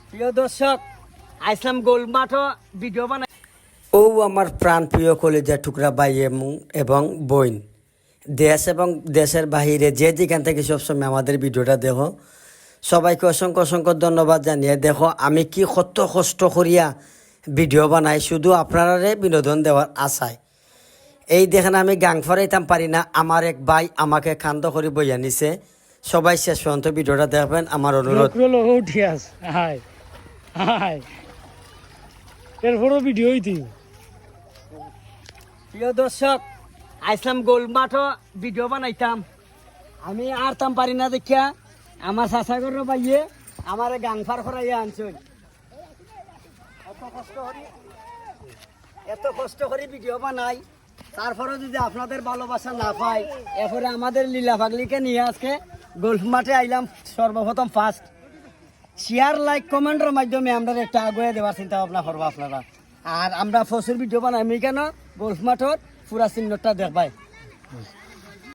প্রিয় দর্শক, আইসলাম গোল মাঠও ভিডিও বানাই। ও আমার প্রাণ প্রিয় কলেজা টুকরা ভাই এবং বোন, দেশ এবং দেশের বাহিরে যে যেখান থেকে সবসময় আমাদের ভিডিওটা দেখো, সবাইকে অসংখ্য অসংখ্য ধন্যবাদ জানিয়ে দেখো আমি কি কত কষ্ট করিয়া ভিডিও বানাই শুধু আপনারারে বিনোদন দেওয়ার আশায়। এই দেখেন আমি গাং ফরাইতাম পারি না, আমার এক ভাই আমাকে কান্দ করে বইয়া নিছে। সবাই শেষ পর্যন্ত ভিডিওটা দেখবেন আমার অনুরোধ। এরপরও ভিডিও হইতি। প্রিয় দর্শক, আইসলাম গোল মাঠও ভিডিও বানাইতাম, আমি আরতাম পারি না দেখিয়া আমার চাষাগর ভাইয়ে আমার গাং ফার করাইয়া আনছই। এত কষ্ট করে ভিডিও বানাই, তারপরে যদি আপনাদের ভালোবাসা না পাই, এরপরে আমাদের লীলা পাগলিকে নিয়ে আজকে গোল্ফ মাঠে আইলাম সর্বপ্রথম ফার্স্ট। শেয়ার লাইক কমেন্টের মাধ্যমে আমরা একটা আগুয়ে দেওয়ার চিন্তা ভাবনা করবো আপনারা। আর আমরা প্রচুর ভিডিও বানাই, আমি কেন গোল্ফ মাঠের পুরা চিহ্নটা দেখবাই।